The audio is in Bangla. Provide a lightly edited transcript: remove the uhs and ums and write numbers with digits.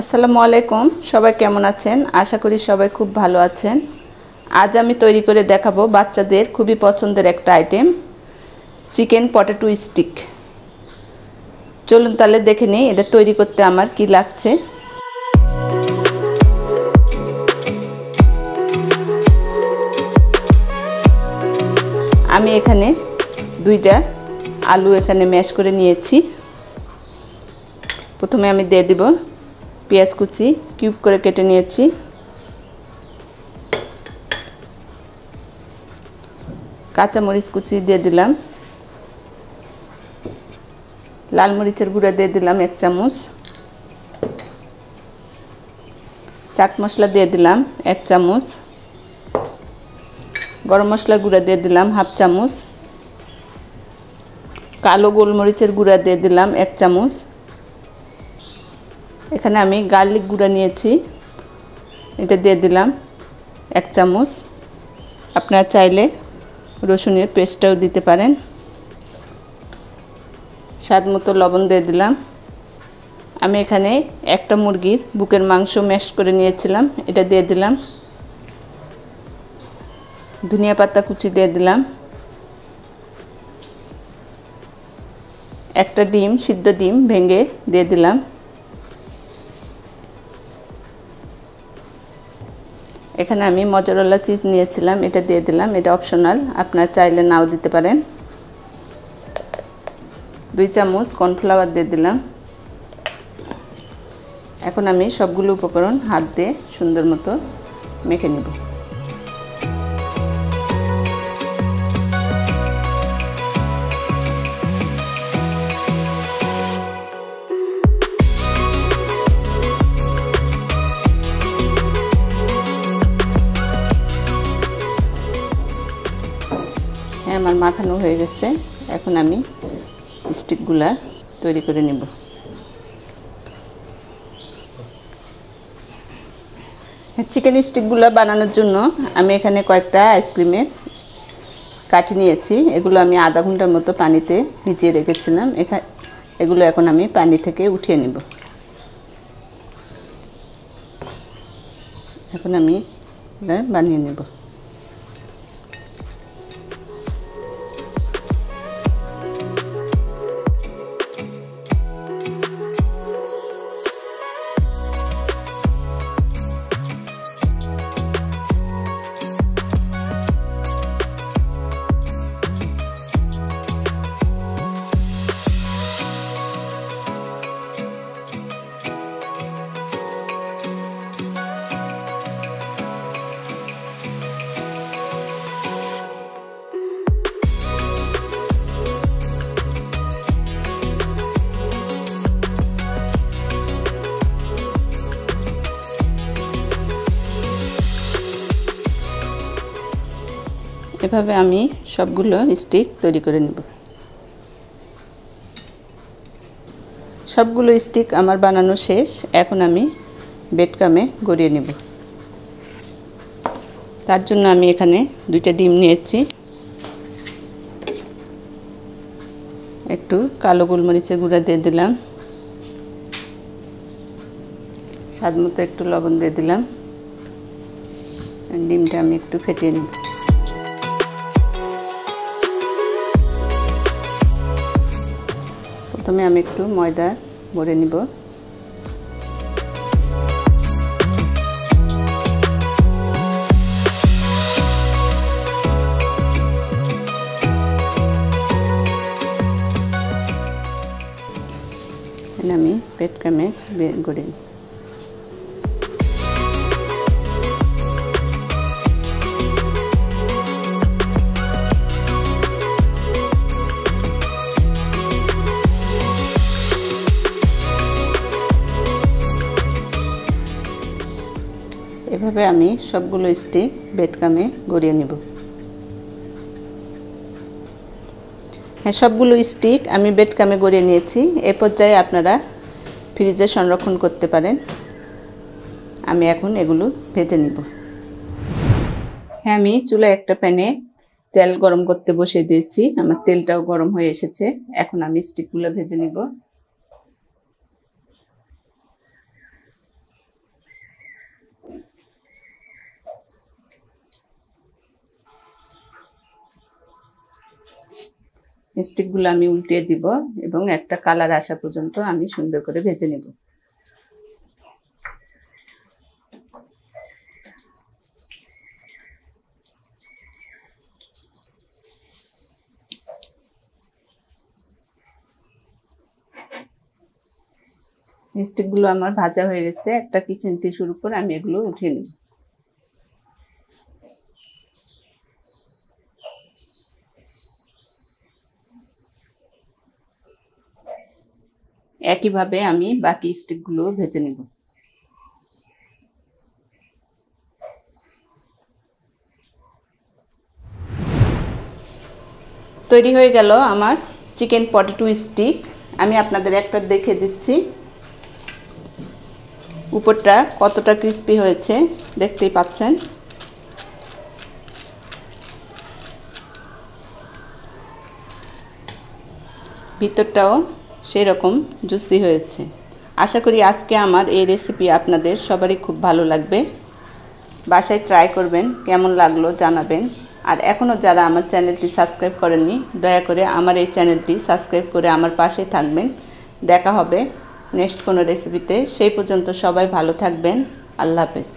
আসসালামু আলাইকুম সবাই কেমন আছেন আশা করি সবাই খুব ভালো আছেন আজ আমি তৈরি করে দেখাবো বাচ্চাদের খুবই পছন্দের একটা আইটেম চিকেন পটেটো স্টিক চলুন তাহলে দেখে নেই এটা তৈরি করতে আমার কি লাগছে আমি এখানে দুইটা আলু এখানে ম্যাশ করে নিয়েছি প্রথমে আমি দিয়ে দিব পেঁয়াজ কুচি কিউব করে কেটে নিয়েছি কাঁচা মরিচ কুচি দিয়ে দিলাম লাল মরিচের গুঁড়া দিয়ে দিলাম 1 চামচ চাট মশলা দিয়ে দিলাম 1 চামচ গরম মশলার গুঁড়া দিয়ে দিলাম 1/2 চামচ কালো গোলমরিচের গুঁড়া দিয়ে দিলাম 1 চামচ এখানে আমি গার্লিক গুঁড়া নিয়েছি এটা দিয়ে দিলাম 1 চামচ আপনারা চাইলে রসুনের পেস্টটাও দিতে পারেন স্বাদমতো লবণ দিয়ে দিলাম আমি এখানে একটা মুরগির বুকের মাংস ম্যাশ করে নিয়েছিলাম এটা দিয়ে দিলাম ধনিয়া পাতা কুচি দিয়ে দিলাম একটা ডিম সিদ্ধ ডিম ভেঙে দিয়ে দিলাম এখানে আমি মজারেলা চিজ নিয়েছিলাম এটা দিয়ে দিলাম এটা অপশনাল আপনারা চাইলে নাও দিতে পারেন 2 চামচ কর্নফ্লাওয়ার দিয়ে দিলাম এখন আমি সবগুলো উপকরণ হাত দিয়ে সুন্দর মতো মেখে নেব আমার মাখানো হয়ে গেছে এখন আমি স্টিকগুলা তৈরি করে নেব চিকেন স্টিকগুলা বানানোর জন্য আমি এখানে কয়েকটা আইসক্রিমের কাঠি নিয়েছি এগুলো আমি আধা ঘন্টার মতো পানিতে ভিজিয়ে রেখেছিলাম এগুলো এখন আমি পানি থেকে উঠিয়ে নেব এখন আমি বানিয়ে নেব এভাবে আমি সবগুলো স্টিক তৈরি করে নেব সবগুলো স্টিক আমার বানানো শেষ এখন আমি বেডকামে গড়িয়ে নেব তার জন্য আমি এখানে 2টা ডিম নিয়েছি একটু কালো গোলমরিচের গুঁড়া দিয়ে দিলাম স্বাদমতো একটু লবণ দিয়ে দিলাম ডিমটা আমি একটু ফেটিয়ে নেব প্রথমে আমি একটু ময়দা ভরে নিব আমি বেডকামে গড়ে নিব এভাবে আমি সবগুলো স্টিক বেডকামে গড়িয়ে নেব হ্যাঁ সবগুলো স্টিক আমি বেডকামে গড়িয়ে নিয়েছি এই পর্যায়ে আপনারা ফ্রিজে সংরক্ষণ করতে পারেন আমি এখন এগুলো ভেজে নিব হ্যাঁ আমি চুলায় একটা প্যানে তেল গরম করতে বসিয়ে দিয়েছি আমার তেলটাও গরম হয়ে এসেছে এখন আমি স্টিকগুলো ভেজে নিব স্টিকগুলো আমি উল্টিয়ে দিব এবং একটা কালার আসা পর্যন্ত আমি সুন্দর করে ভেজে নেব। স্টিকগুলো আমার ভাজা হয়ে গেছে। একটা কিচেন টিস্যুর উপর আমি এগুলো উঠিয়ে নেব। একইভাবে আমি বাকি স্টিকগুলো ভেজে নেব। তৈরি হয়ে গেল আমার চিকেন পটেটো স্টিক। আমি আপনাদের একটা দেখে দিচ্ছি উপরটা কতটা ক্রিস্পি হয়েছে, দেখতেই পাচ্ছেন। ভিতরটাও সেই রকম জুসি হয়েছে। আশা করি আজকে আমার এই রেসিপি আপনাদের সবারই খুব ভালো লাগবে। বাসায় ট্রাই করবেন, কেমন লাগলো জানাবেন। আর এখনও যারা আমার চ্যানেলটি সাবস্ক্রাইব করেননি, দয়া করে আমার এই চ্যানেলটি সাবস্ক্রাইব করে আমার পাশে থাকবেন। দেখা হবে নেক্সট কোনো রেসিপিতে। সেই পর্যন্ত সবাই ভালো থাকবেন। আল্লাহ হাফেজ।